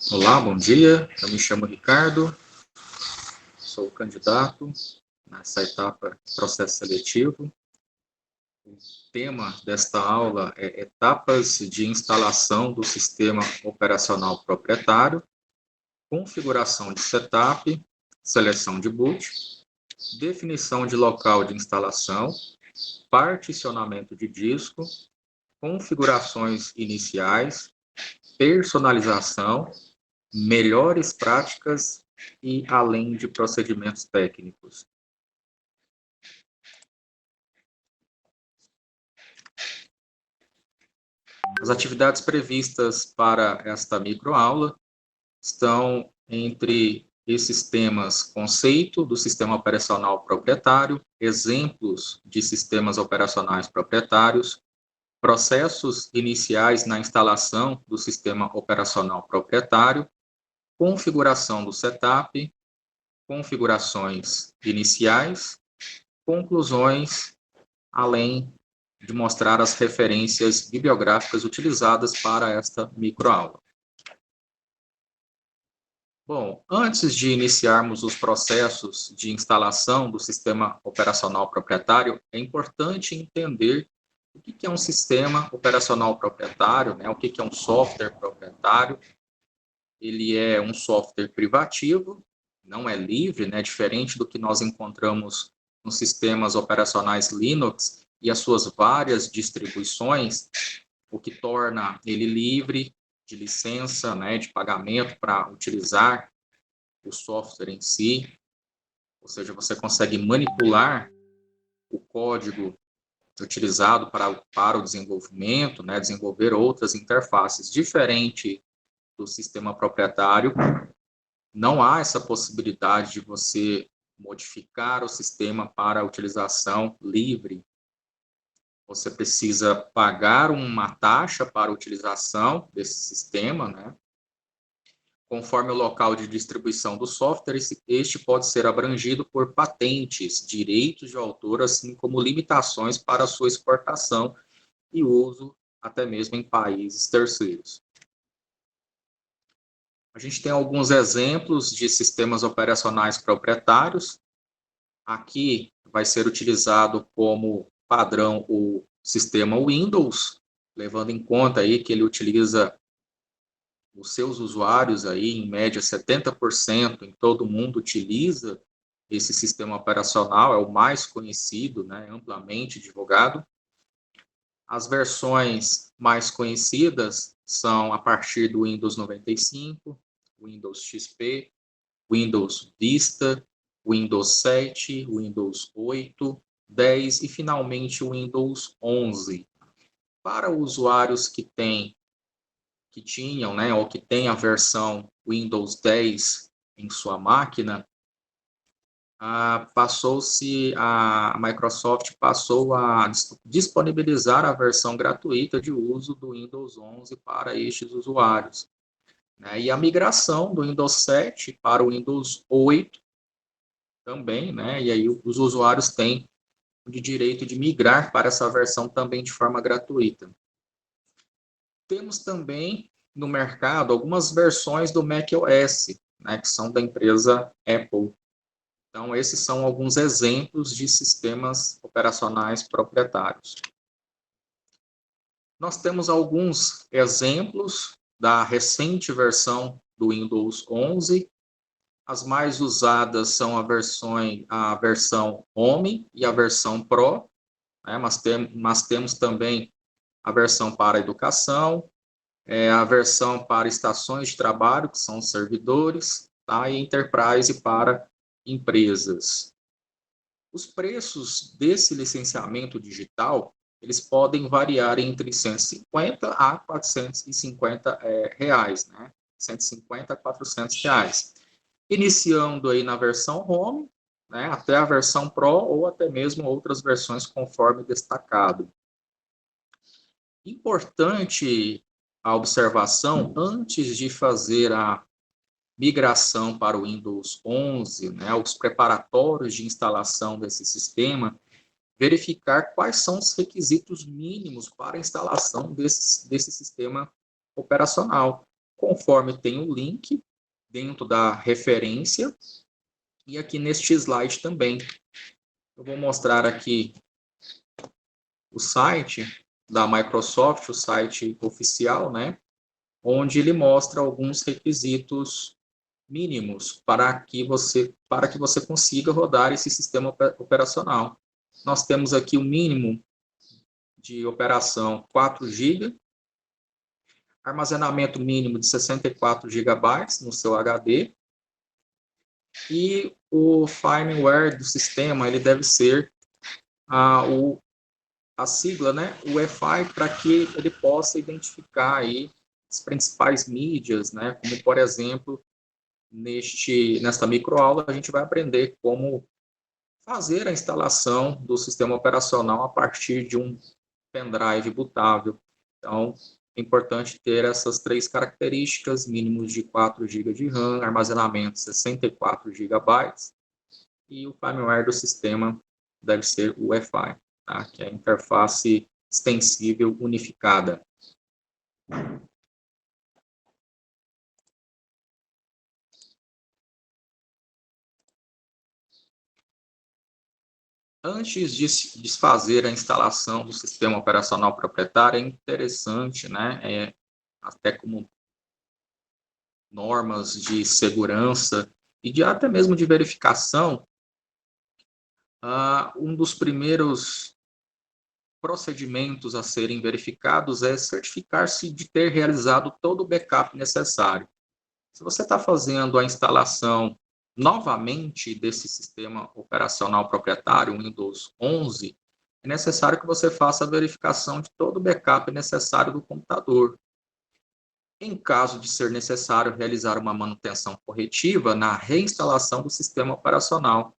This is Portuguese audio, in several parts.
Olá, bom dia. Eu me chamo Ricardo, sou candidato nessa etapa processo seletivo. O tema desta aula é etapas de instalação do sistema operacional proprietário, configuração de setup, seleção de boot, definição de local de instalação, particionamento de disco, configurações iniciais, personalização, melhores práticas e além de procedimentos técnicos. As atividades previstas para esta microaula estão entre esses temas: conceito do sistema operacional proprietário, exemplos de sistemas operacionais proprietários, processos iniciais na instalação do sistema operacional proprietário, configuração do setup, configurações iniciais, conclusões, além de mostrar as referências bibliográficas utilizadas para esta microaula. Bom, antes de iniciarmos os processos de instalação do sistema operacional proprietário, é importante entender o que é um sistema operacional proprietário, né? O que é um software proprietário. Ele é um software privativo, não é livre, né? Diferente do que nós encontramos nos sistemas operacionais Linux e as suas várias distribuições, o que torna ele livre de licença, né, de pagamento para utilizar o software em si, ou seja, você consegue manipular o código utilizado para o desenvolvimento, né, desenvolver outras interfaces. Diferente do sistema proprietário, não há essa possibilidade de você modificar o sistema para utilização livre. Você precisa pagar uma taxa para a utilização desse sistema, né? Conforme o local de distribuição do software, este pode ser abrangido por patentes, direitos de autor, assim como limitações para a sua exportação e uso, até mesmo em países terceiros. A gente tem alguns exemplos de sistemas operacionais proprietários. Aqui vai ser utilizado como padrão o sistema Windows, levando em conta aí que ele utiliza os seus usuários aí, em média 70% em todo o mundo utiliza esse sistema operacional, é o mais conhecido, né, amplamente divulgado. As versões mais conhecidas são a partir do Windows 95, Windows XP, Windows Vista, Windows 7, Windows 8, 10 e finalmente o Windows 11. Para usuários que tinham, né, ou que têm a versão Windows 10 em sua máquina, a Microsoft passou a disponibilizar a versão gratuita de uso do Windows 11 para estes usuários, né? E a migração do Windows 7 para o Windows 8 também, né? E aí os usuários têm o direito de migrar para essa versão também de forma gratuita. Temos também no mercado algumas versões do macOS, né, que são da empresa Apple. Então, esses são alguns exemplos de sistemas operacionais proprietários. Nós temos alguns exemplos da recente versão do Windows 11. As mais usadas são a versão Home e a versão Pro, né? Mas temos também a versão para educação, a versão para estações de trabalho, que são servidores, tá? E Enterprise para empresas. Os preços desse licenciamento digital, eles podem variar entre 150 a 450 reais, né? 150 a 400 reais. Iniciando aí na versão Home, né, até a versão Pro ou até mesmo outras versões conforme destacado. Importante a observação, antes de fazer a migração para o Windows 11, né, os preparatórios de instalação desse sistema, verificar quais são os requisitos mínimos para a instalação desse sistema operacional. conforme tem o link dentro da referência, e aqui neste slide também. Eu vou mostrar aqui o site da Microsoft, o site oficial, né? Onde ele mostra alguns requisitos mínimos para que você consiga rodar esse sistema operacional. Nós temos aqui o mínimo de operação 4 GB, armazenamento mínimo de 64 GB no seu HD, e o firmware do sistema ele deve ser a sigla, né, o Wi-Fi, para que ele possa identificar aí as principais mídias, né, como por exemplo, nesta microaula a gente vai aprender como fazer a instalação do sistema operacional a partir de um pendrive bootável. Então, é importante ter essas 3 características, mínimos de 4 GB de RAM, armazenamento 64 GB, e o firmware do sistema deve ser o Wi-Fi, tá? Que é a interface extensível unificada. Antes de fazer a instalação do sistema operacional proprietário, é interessante, né, até como normas de segurança e até mesmo de verificação, um dos primeiros procedimentos a serem verificados é certificar-se de ter realizado todo o backup necessário. Se você está fazendo a instalação novamente desse sistema operacional proprietário, Windows 11, é necessário que você faça a verificação de todo o backup necessário do computador. Em caso de ser necessário realizar uma manutenção corretiva na reinstalação do sistema operacional,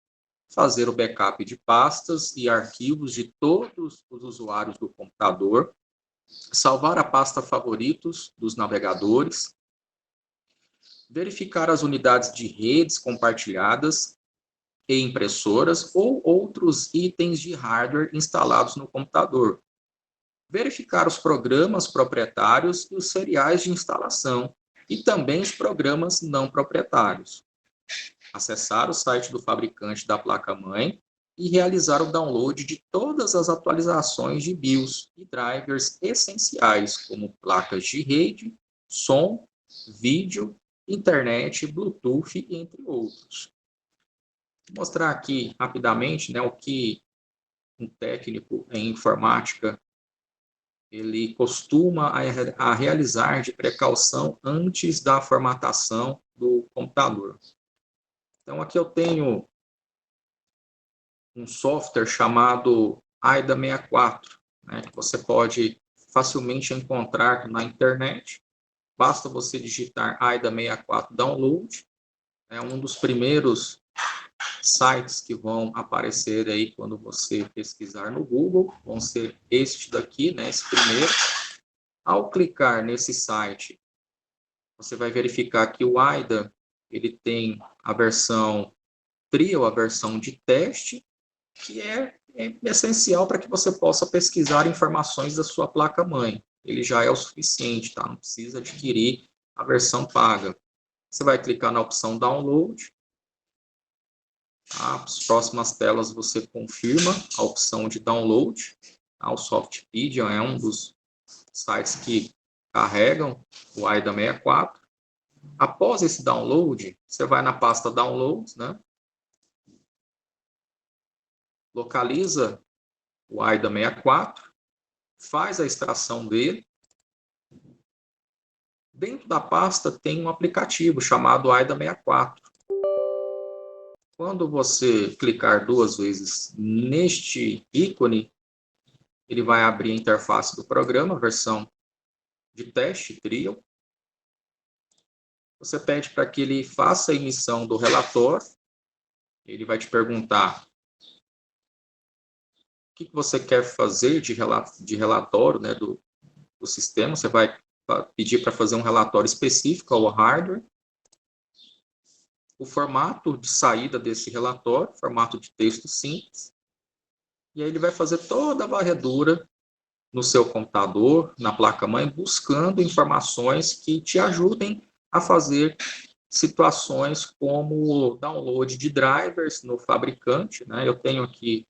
fazer o backup de pastas e arquivos de todos os usuários do computador, salvar a pasta favoritos dos navegadores, verificar as unidades de redes compartilhadas e impressoras ou outros itens de hardware instalados no computador, verificar os programas proprietários e os seriais de instalação, e também os programas não proprietários. Acessar o site do fabricante da placa-mãe e realizar o download de todas as atualizações de BIOS e drivers essenciais, como placas de rede, som, vídeo, internet, Bluetooth, entre outros. Vou mostrar aqui rapidamente, né, o que um técnico em informática ele costuma a realizar de precaução antes da formatação do computador. Então, aqui eu tenho um software chamado AIDA 64, né, que você pode facilmente encontrar na internet. Basta você digitar AIDA 64 Download. É um dos primeiros sites que vão aparecer aí quando você pesquisar no Google. Vão ser este daqui, né, esse primeiro. Ao clicar nesse site, você vai verificar que o AIDA ele tem a versão trial, a versão de teste, que é essencial para que você possa pesquisar informações da sua placa-mãe. Ele já é o suficiente, tá? Não precisa adquirir a versão paga. Você vai clicar na opção Download. As próximas telas você confirma a opção de Download. O Softpedia é um dos sites que carregam o AIDA 64. Após esse download, você vai na pasta Downloads, né? Localiza o AIDA 64, faz a extração dele. Dentro da pasta tem um aplicativo chamado AIDA 64. Quando você clicar 2 vezes neste ícone, ele vai abrir a interface do programa, versão de teste, trial. Você pede para que ele faça a emissão do relatório. Ele vai te perguntar o que você quer fazer de relatório, né, do sistema. Você vai pedir para fazer um relatório específico ao hardware. O formato de saída desse relatório, formato de texto simples. E aí ele vai fazer toda a varredura no seu computador, na placa-mãe, buscando informações que te ajudem a fazer situações como download de drivers no fabricante, né? Eu tenho aqui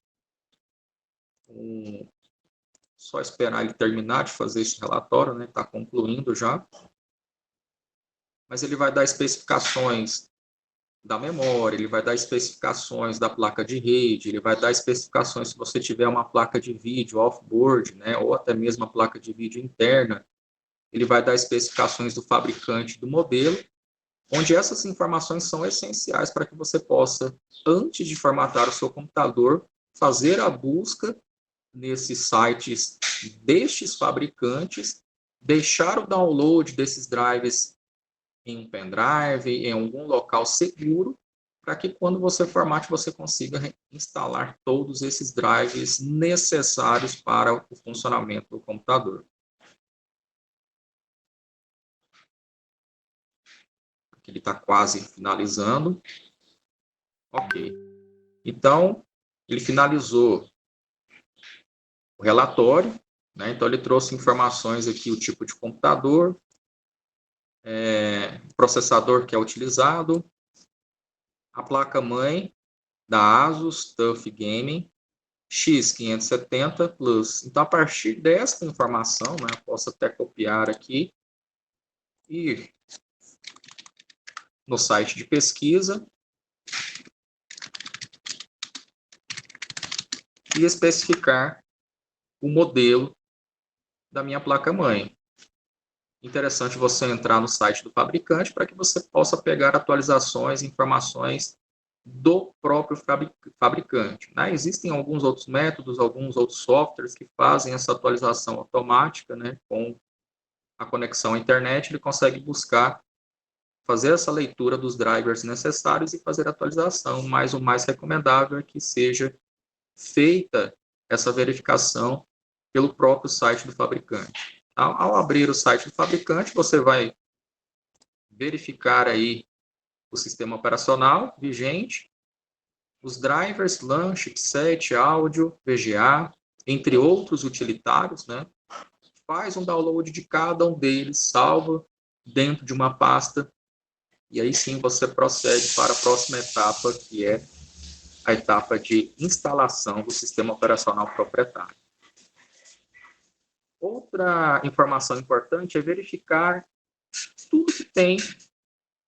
só esperar ele terminar de fazer esse relatório, né? Está concluindo já. Mas ele vai dar especificações da memória, ele vai dar especificações da placa de rede, ele vai dar especificações se você tiver uma placa de vídeo off-board, né? Ou até mesmo a placa de vídeo interna. Ele vai dar especificações do fabricante do modelo, onde essas informações são essenciais para que você possa, antes de formatar o seu computador, fazer a busca nesses sites destes fabricantes, deixar o download desses drives em um pendrive, em algum local seguro, para que quando você formate, você consiga instalar todos esses drives necessários para o funcionamento do computador. Aqui ele está quase finalizando. Ok. Então, ele finalizou o relatório, né? Então, ele trouxe informações aqui, o tipo de computador, processador que é utilizado, a placa-mãe da ASUS TUF Gaming X570 Plus. Então, a partir dessa informação, né, eu posso até copiar aqui e no site de pesquisa e especificar o modelo da minha placa-mãe. Interessante você entrar no site do fabricante para que você possa pegar atualizações, informações do próprio fabricante, né? Existem alguns outros métodos, alguns outros softwares que fazem essa atualização automática, né? Com a conexão à internet, ele consegue buscar, fazer essa leitura dos drivers necessários e fazer a atualização, mas o mais recomendável é que seja feita essa verificação pelo próprio site do fabricante. Ao abrir o site do fabricante, você vai verificar aí o sistema operacional vigente, os drivers, LAN, chipset, áudio, VGA, entre outros utilitários, né? Faz um download de cada um deles, salva dentro de uma pasta, e aí sim você procede para a próxima etapa, que é a etapa de instalação do sistema operacional proprietário. Outra informação importante é verificar tudo que tem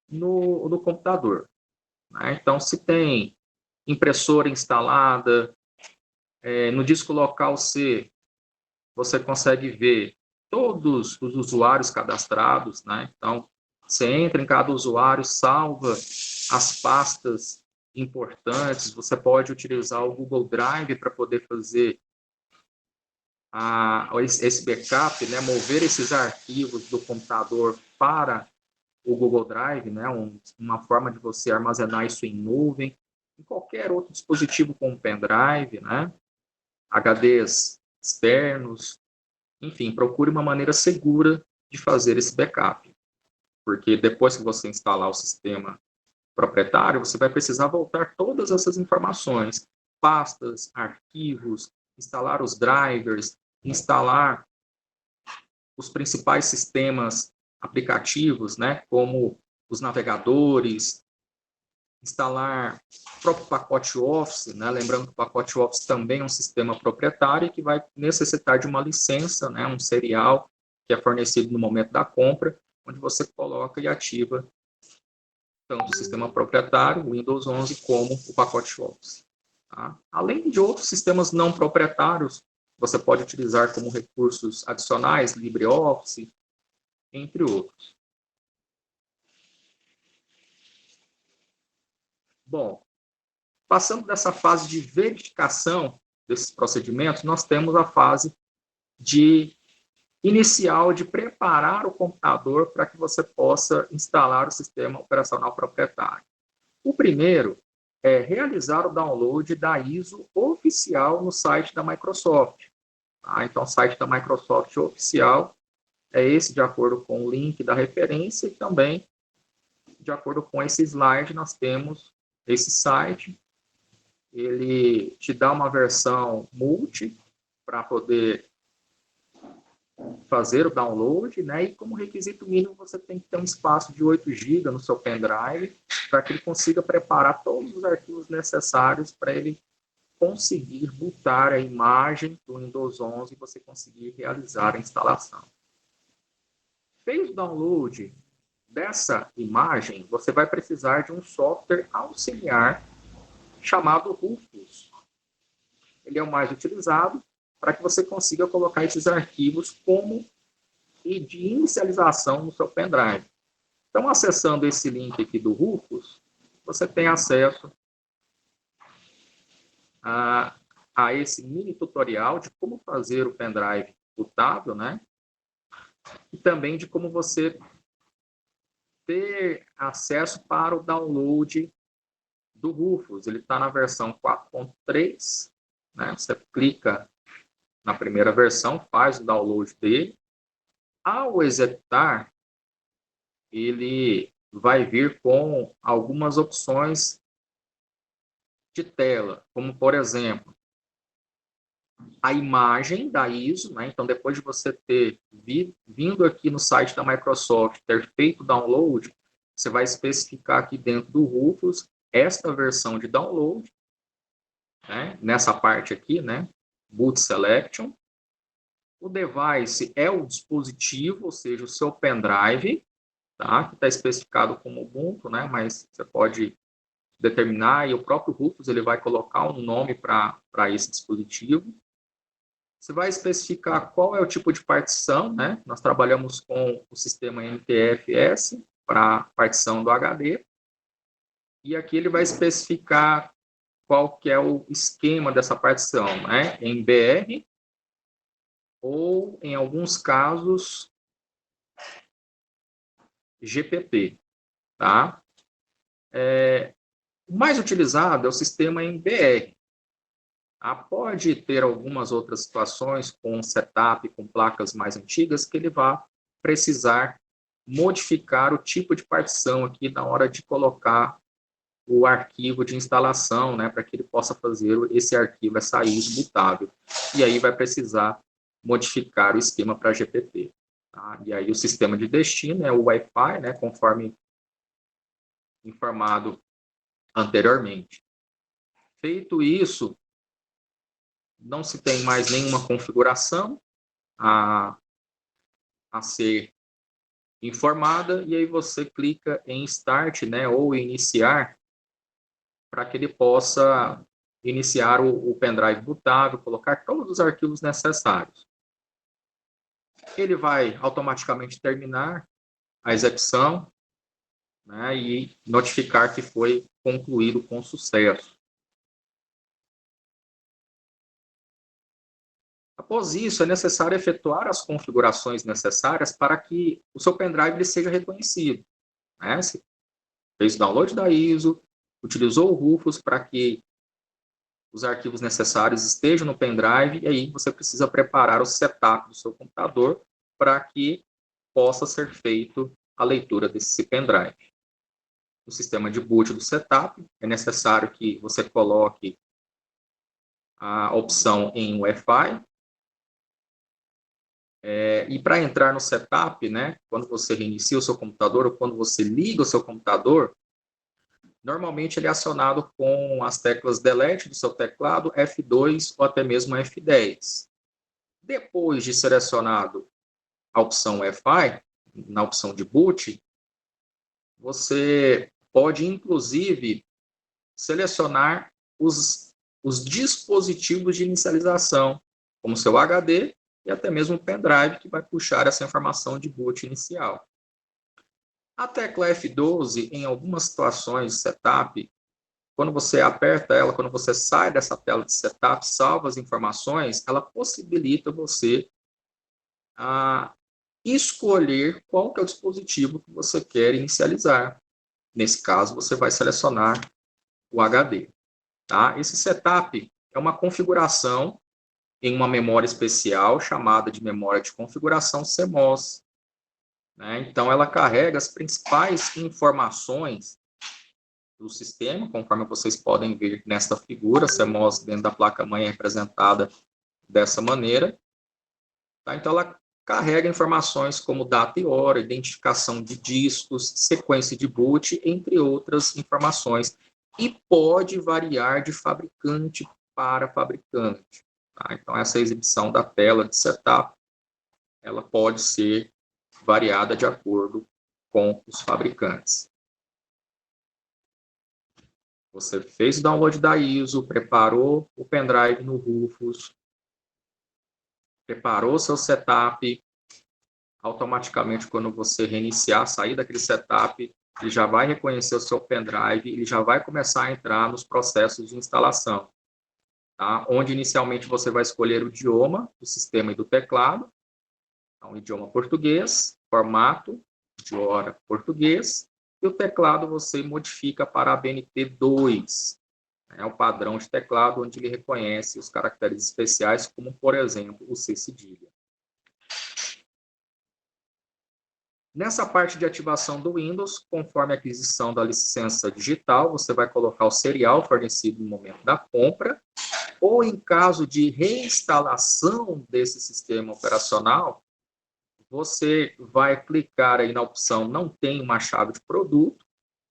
no computador, né? Então, se tem impressora instalada, no disco local C, você consegue ver todos os usuários cadastrados, né? Então, você entra em cada usuário, salva as pastas importantes, você pode utilizar o Google Drive para poder fazer esse backup, né? Mover esses arquivos do computador para o Google Drive, né? Uma forma de você armazenar isso em nuvem, em qualquer outro dispositivo com pendrive, né? HDs externos, enfim, procure uma maneira segura de fazer esse backup, porque depois que você instalar o sistema proprietário, você vai precisar voltar todas essas informações, pastas, arquivos, instalar os drivers, instalar os principais sistemas aplicativos, né, como os navegadores, instalar o próprio pacote Office, né, lembrando que o pacote Office também é um sistema proprietário que vai necessitar de uma licença, né, um serial que é fornecido no momento da compra, onde você coloca e ativa tanto o sistema proprietário, o Windows 11, como o pacote Office. Tá? Além de outros sistemas não proprietários, você pode utilizar como recursos adicionais, LibreOffice, entre outros. Bom, passando dessa fase de verificação desses procedimentos, nós temos a fase de inicial de preparar o computador para que você possa instalar o sistema operacional proprietário. O primeiro é realizar o download da ISO oficial no site da Microsoft. Tá? Então, o site da Microsoft oficial é esse, de acordo com o link da referência, e também, de acordo com esse slide, nós temos esse site. Ele te dá uma versão multi para poder fazer o download, né? E como requisito mínimo, você tem que ter um espaço de 8 GB no seu pendrive para que ele consiga preparar todos os arquivos necessários para ele conseguir botar a imagem do Windows 11 e você conseguir realizar a instalação. Fez o download dessa imagem, você vai precisar de um software auxiliar chamado Rufus. Ele é o mais utilizado para que você consiga colocar esses arquivos como de inicialização no seu pendrive. Então, acessando esse link aqui do Rufus, você tem acesso a esse mini tutorial de como fazer o pendrive bootável, né? E também de como você ter acesso para o download do Rufus. Ele está na versão 4.3, né? Você clica na primeira versão, faz o download dele. Ao executar, ele vai vir com algumas opções de tela, como, por exemplo, a imagem da ISO, né? Então, depois de você ter vindo aqui no site da Microsoft, ter feito o download, você vai especificar aqui dentro do Rufus esta versão de download, né? Nessa parte aqui, né? Boot Selection. O device é o dispositivo, ou seja, o seu pendrive, tá? Que está especificado como Ubuntu, né? Mas você pode determinar, e o próprio Rufus ele vai colocar um nome para esse dispositivo. Você vai especificar qual é o tipo de partição, né? Nós trabalhamos com o sistema NTFS para partição do HD. E aqui ele vai especificar qual que é o esquema dessa partição, né? Em BR ou, em alguns casos, GPP, tá? O mais utilizado é o sistema em BR. Pode ter algumas outras situações com setup, com placas mais antigas, que ele vai precisar modificar o tipo de partição aqui na hora de colocar o arquivo de instalação, né, para que ele possa fazer esse arquivo, essa ISO bootável. E aí vai precisar modificar o esquema para GPP. Tá? E aí o sistema de destino é o Wi-Fi, né, conforme informado anteriormente. Feito isso, não se tem mais nenhuma configuração a ser informada, e aí você clica em Start, né, ou Iniciar, para que ele possa iniciar o pendrive bootável, colocar todos os arquivos necessários. Ele vai automaticamente terminar a execução, né, e notificar que foi concluído com sucesso. Após isso, é necessário efetuar as configurações necessárias para que o seu pendrive ele seja reconhecido, né? Se fez o download da ISO, utilizou o Rufus para que os arquivos necessários estejam no pendrive, e aí você precisa preparar o setup do seu computador para que possa ser feito a leitura desse pendrive. No sistema de boot do setup, é necessário que você coloque a opção em Wi-Fi. E para entrar no setup, né, quando você reinicia o seu computador ou quando você liga o seu computador, normalmente ele é acionado com as teclas Delete do seu teclado, F2 ou até mesmo F10. Depois de selecionado a opção Wi-Fi, na opção de boot, você pode, inclusive, selecionar os dispositivos de inicialização, como seu HD e até mesmo o pendrive, que vai puxar essa informação de boot inicial. A tecla F12, em algumas situações de setup, quando você aperta ela, quando você sai dessa tela de setup, salva as informações, ela possibilita você escolher qual que é o dispositivo que você quer inicializar. Nesse caso, você vai selecionar o HD. Tá? Esse setup é uma configuração em uma memória especial chamada de memória de configuração CMOS. Né? Então, ela carrega as principais informações do sistema, conforme vocês podem ver nesta figura. CMOS dentro da placa-mãe é representada dessa maneira. Tá? Então, ela carrega informações como data e hora, identificação de discos, sequência de boot, entre outras informações. E pode variar de fabricante para fabricante. Tá? Então, essa exibição da tela de setup, ela pode ser variada de acordo com os fabricantes. Você fez o download da ISO, preparou o pendrive no Rufus, preparou seu setup, automaticamente quando você reiniciar, sair daquele setup, ele já vai reconhecer o seu pendrive, ele já vai começar a entrar nos processos de instalação, tá? Onde inicialmente você vai escolher o idioma do sistema e do teclado, então idioma português, formato de hora português, e o teclado você modifica para a BNT2, é o padrão de teclado onde ele reconhece os caracteres especiais, como, por exemplo, o C cedilha. Nessa parte de ativação do Windows, conforme a aquisição da licença digital, você vai colocar o serial fornecido no momento da compra, ou em caso de reinstalação desse sistema operacional, você vai clicar aí na opção não tem uma chave de produto,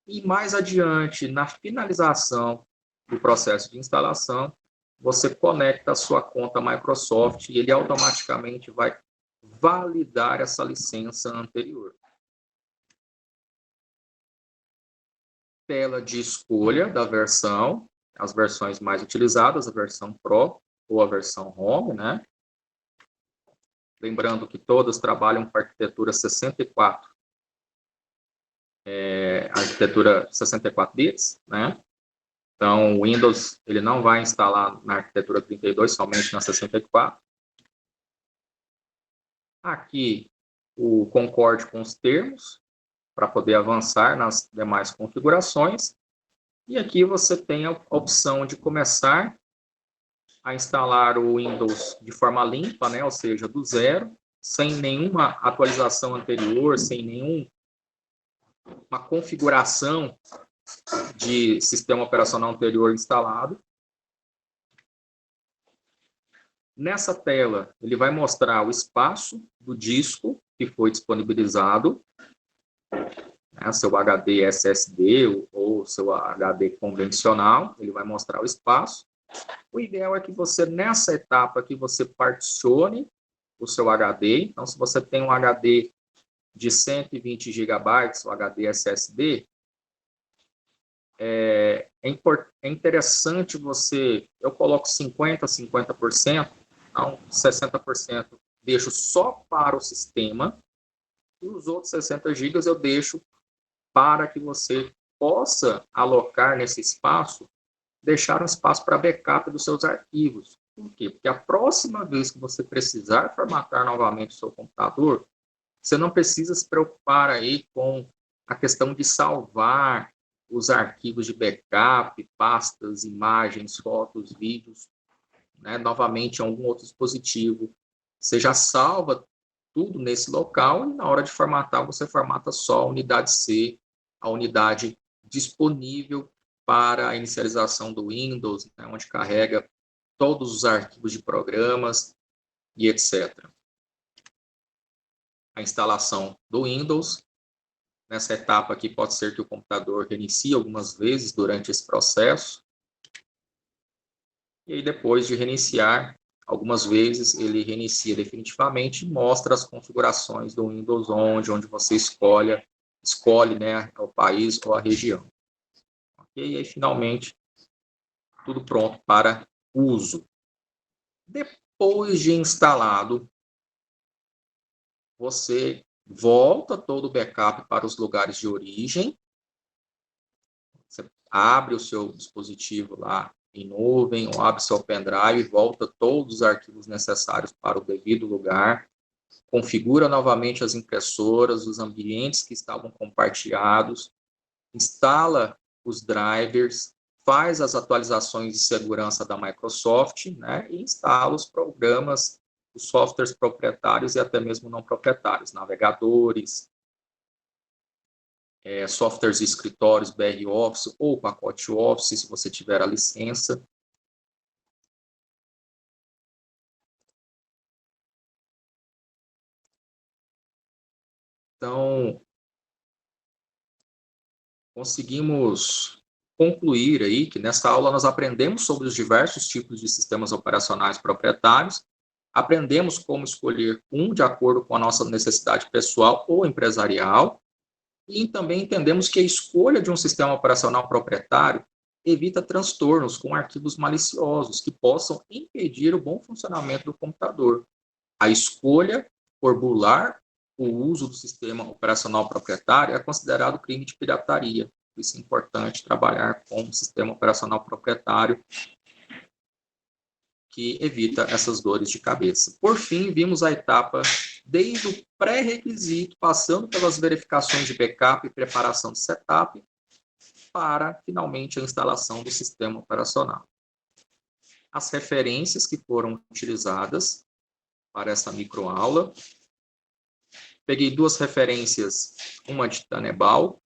e mais adiante, na finalização do processo de instalação, você conecta a sua conta Microsoft e ele automaticamente vai validar essa licença anterior. Tela de escolha da versão, as versões mais utilizadas, a versão Pro ou a versão Home, né? Lembrando que todas trabalham com arquitetura 64, arquitetura 64 bits, né? Então, o Windows ele não vai instalar na arquitetura 32, somente na 64. Aqui, o concorde com os termos, para poder avançar nas demais configurações. E aqui você tem a opção de começar a instalar o Windows de forma limpa, né? Ou seja, do zero, sem nenhuma atualização anterior, sem nenhuma configuração de sistema operacional anterior instalado. Nessa tela, ele vai mostrar o espaço do disco que foi disponibilizado, né, seu HD SSD ou seu HD convencional, ele vai mostrar o espaço. O ideal é que você, nessa etapa, que você particione o seu HD. Então, se você tem um HD de 120 GB, o HD SSD, é interessante você, eu coloco 50%, então 60% deixo só para o sistema, e os outros 60 GB eu deixo para que você possa alocar nesse espaço, deixar um espaço para backup dos seus arquivos. Por quê? Porque a próxima vez que você precisar formatar novamente o seu computador, você não precisa se preocupar aí com a questão de salvar os arquivos de backup, pastas, imagens, fotos, vídeos, né, novamente em algum outro dispositivo. Você já salva tudo nesse local e na hora de formatar, você formata só a unidade C, a unidade disponível para a inicialização do Windows, né, onde carrega todos os arquivos de programas e etc. A instalação do Windows. Nessa etapa aqui, pode ser que o computador reinicie algumas vezes durante esse processo. E aí, depois de reiniciar algumas vezes, ele reinicia definitivamente e mostra as configurações do Windows onde você escolhe, né, o país ou a região. Okay? E aí, finalmente, tudo pronto para uso. Depois de instalado, você volta todo o backup para os lugares de origem. Você abre o seu dispositivo lá em nuvem, ou abre seu pendrive, volta todos os arquivos necessários para o devido lugar, configura novamente as impressoras, os ambientes que estavam compartilhados, instala os drivers, faz as atualizações de segurança da Microsoft, né, e instala os programas, os softwares proprietários e até mesmo não proprietários, navegadores, softwares de escritórios, BR Office ou pacote Office, se você tiver a licença. Então, conseguimos concluir aí que nesta aula nós aprendemos sobre os diversos tipos de sistemas operacionais proprietários, aprendemos como escolher um de acordo com a nossa necessidade pessoal ou empresarial, e também entendemos que a escolha de um sistema operacional proprietário evita transtornos com arquivos maliciosos que possam impedir o bom funcionamento do computador. A escolha por burlar o uso do sistema operacional proprietário é considerado crime de pirataria. Por isso é importante trabalhar com um sistema operacional proprietário que evita essas dores de cabeça. Por fim, vimos a etapa desde o pré-requisito, passando pelas verificações de backup e preparação de setup, para, finalmente, a instalação do sistema operacional. As referências que foram utilizadas para essa microaula. Peguei duas referências, uma de Tannenbaum,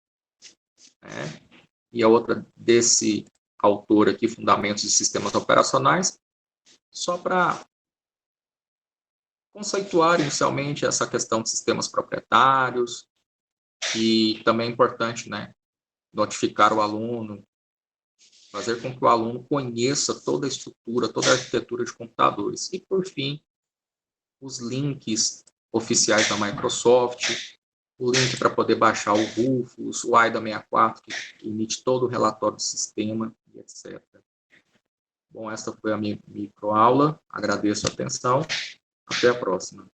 né, e a outra desse autor aqui, Fundamentos de Sistemas Operacionais, só para conceituar inicialmente essa questão de sistemas proprietários, e também é importante, né, notificar o aluno, fazer com que o aluno conheça toda a estrutura, toda a arquitetura de computadores. E, por fim, os links oficiais da Microsoft, o link para poder baixar o Rufus, o AIDA 64, que emite todo o relatório do sistema, e etc. Bom, essa foi a minha microaula. Agradeço a atenção. Até a próxima.